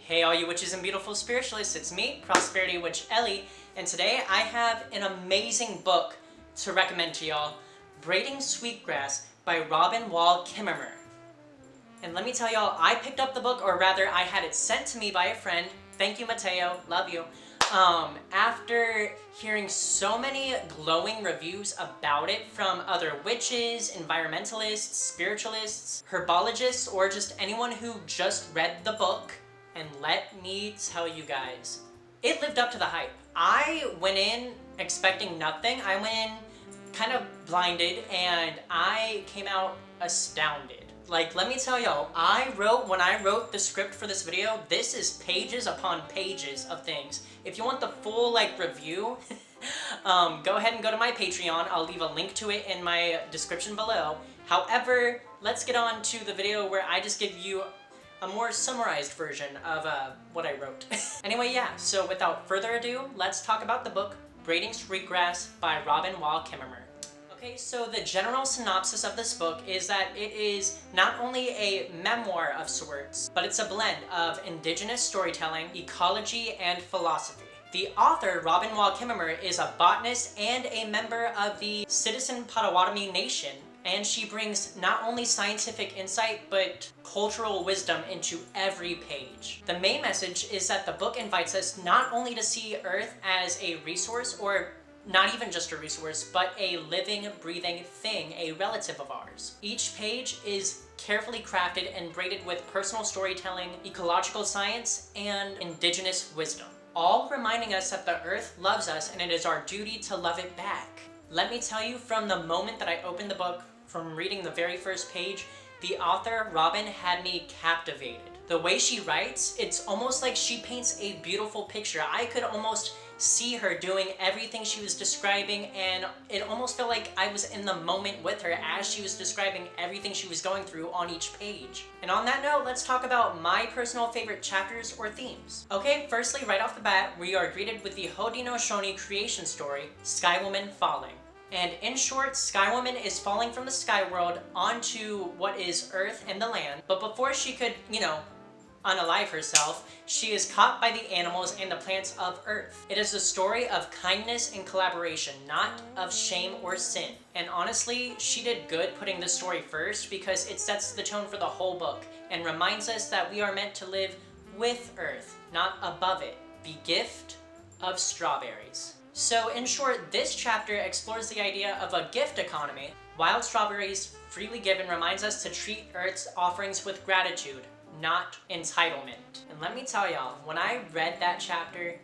Hey all you witches and beautiful spiritualists, it's me, Prosperity Witch Ellie, and today I have an amazing book to recommend to y'all, Braiding Sweetgrass by Robin Wall Kimmerer. And let me tell y'all, I picked up the book, or rather I had it sent to me by a friend. Thank you, Mateo, love you. After hearing so many glowing reviews about it from other witches, environmentalists, spiritualists, herbologists, or just anyone who just read the book, and let me tell you guys, it lived up to the hype. I went in expecting nothing. I went in kind of blinded, and I came out astounded. Like, let me tell y'all, when I wrote the script for this video, this is pages upon pages of things. If you want the full, review, go ahead and go to my Patreon. I'll leave a link to it in my description below. However, let's get on to the video where I just give you a more summarized version of what I wrote. Anyway, yeah, so without further ado, let's talk about the book, Braiding Sweetgrass by Robin Wall Kimmerer. Okay, so the general synopsis of this book is that it is not only a memoir of sorts, but it's a blend of Indigenous storytelling, ecology, and philosophy. The author, Robin Wall Kimmerer, is a botanist and a member of the Citizen Potawatomi Nation, and she brings not only scientific insight, but cultural wisdom into every page. The main message is that the book invites us not only to see Earth as a resource, or not even just a resource, but a living, breathing thing, a relative of ours. Each page is carefully crafted and braided with personal storytelling, ecological science, and Indigenous wisdom, all reminding us that the Earth loves us and it is our duty to love it back. Let me tell you, from the moment that I opened the book, from reading the very first page, the author, Robin, had me captivated. The way she writes, it's almost like she paints a beautiful picture. I could almost see her doing everything she was describing, and it almost felt like I was in the moment with her as she was describing everything she was going through on each page. And on that note, let's talk about my personal favorite chapters or themes. Okay, firstly, right off the bat, we are greeted with the Haudenosaunee creation story, Skywoman Falling. And in short, Skywoman is falling from the sky world onto what is Earth and the land, but before she could, unalive herself, she is caught by the animals and the plants of Earth. It is a story of kindness and collaboration, not of shame or sin. And honestly, she did good putting this story first because it sets the tone for the whole book and reminds us that we are meant to live with Earth, not above it. The gift of strawberries. So in short, this chapter explores the idea of a gift economy. Wild strawberries, freely given, reminds us to treat Earth's offerings with gratitude, not entitlement. And let me tell y'all, when I read that chapter,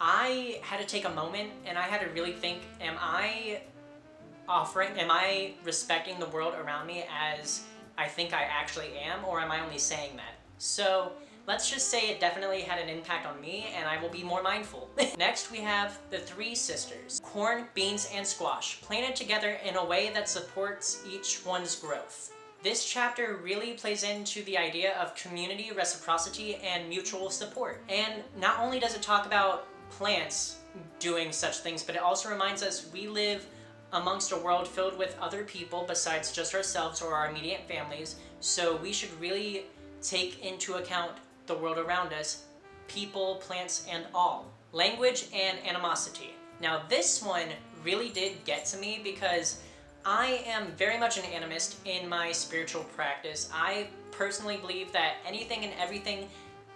I had to take a moment and I had to really think, am I respecting the world around me as I think I actually am, or am I only saying that? So let's just say it definitely had an impact on me, and I will be more mindful. Next, we have the three sisters, corn, beans, and squash, planted together in a way that supports each one's growth. This chapter really plays into the idea of community, reciprocity, and mutual support. And not only does it talk about plants doing such things, but it also reminds us we live amongst a world filled with other people besides just ourselves or our immediate families, so we should really take into account the world around us, people, plants, and all. Language and animosity. Now this one really did get to me because I am very much an animist in my spiritual practice. I personally believe that anything and everything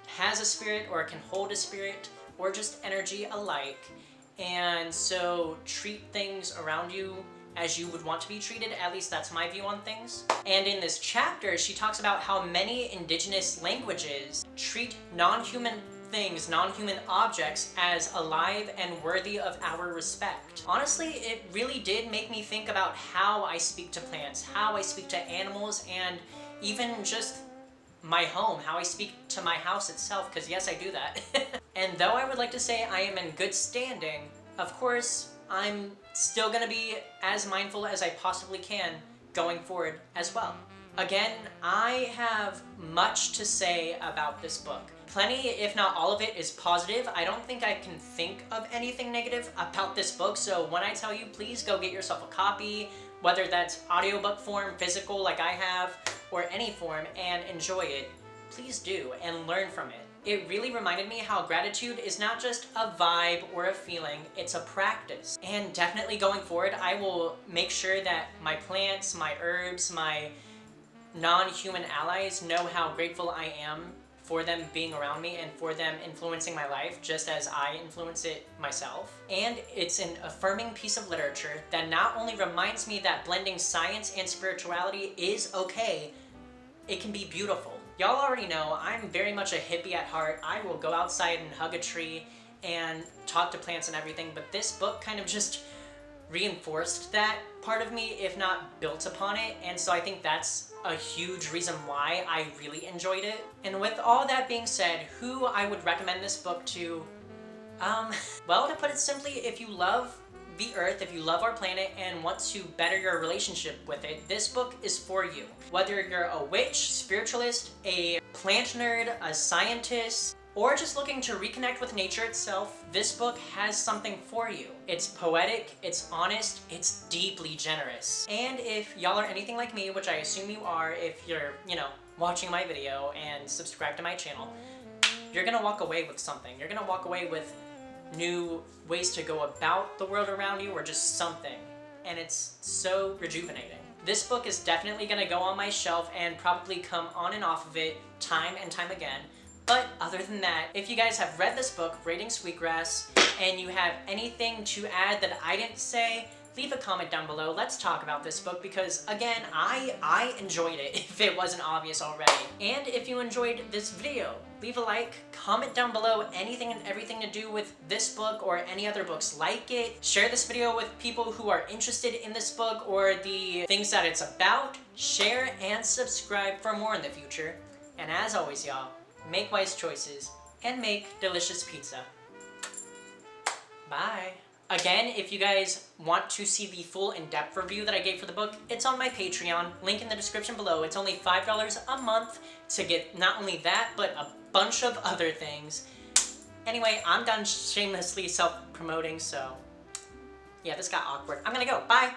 has a spirit or can hold a spirit or just energy alike. And so treat things around you as you would want to be treated. At least that's my view on things. And in this chapter, she talks about how many Indigenous languages treat non-human things, non-human objects, as alive and worthy of our respect. Honestly, it really did make me think about how I speak to plants, how I speak to animals, and even just my home, how I speak to my house itself, because yes, I do that. And though I would like to say I am in good standing, of course, I'm still gonna be as mindful as I possibly can going forward as well. Again, I have much to say about this book. Plenty, if not all of it, is positive. I don't think I can think of anything negative about this book, so when I tell you, please go get yourself a copy, whether that's audiobook form, physical like I have, or any form, and enjoy it. Please do, and learn from it. it really reminded me how gratitude is not just a vibe or a feeling, it's a practice. And definitely going forward, I will make sure that my plants, my herbs, my non-human allies know how grateful I am for them being around me and for them influencing my life just as I influence it myself. And it's an affirming piece of literature that not only reminds me that blending science and spirituality is okay, it can be beautiful. Y'all already know I'm very much a hippie at heart. I will go outside and hug a tree and talk to plants and everything, but this book kind of just reinforced that part of me, if not built upon it, and so I think that's a huge reason why I really enjoyed it. And with all that being said, who I would recommend this book to? Well, to put it simply, if you love the earth, if you love our planet and want to better your relationship with it, this book is for you. Whether you're a witch, spiritualist, a plant nerd, a scientist, or just looking to reconnect with nature itself, this book has something for you. It's poetic, it's honest, it's deeply generous. And if y'all are anything like me, which I assume you are if you're, watching my video and subscribe to my channel, you're gonna walk away with something. You're gonna walk away with new ways to go about the world around you, or just something. And it's so rejuvenating. This book is definitely gonna go on my shelf and probably come on and off of it time and time again. But other than that, if you guys have read this book, Braiding Sweetgrass, and you have anything to add that I didn't say, leave a comment down below. Let's talk about this book because, again, I enjoyed it, if it wasn't obvious already. And if you enjoyed this video, leave a like, comment down below anything and everything to do with this book or any other books like it. Share this video with people who are interested in this book or the things that it's about. Share and subscribe for more in the future. And as always, y'all, make wise choices and make delicious pizza. Bye. Again, if you guys want to see the full in-depth review that I gave for the book, it's on my Patreon, link in the description below. It's only $5 a month to get not only that, but a bunch of other things. Anyway, I'm done shamelessly self-promoting, so yeah, this got awkward. I'm gonna go. Bye.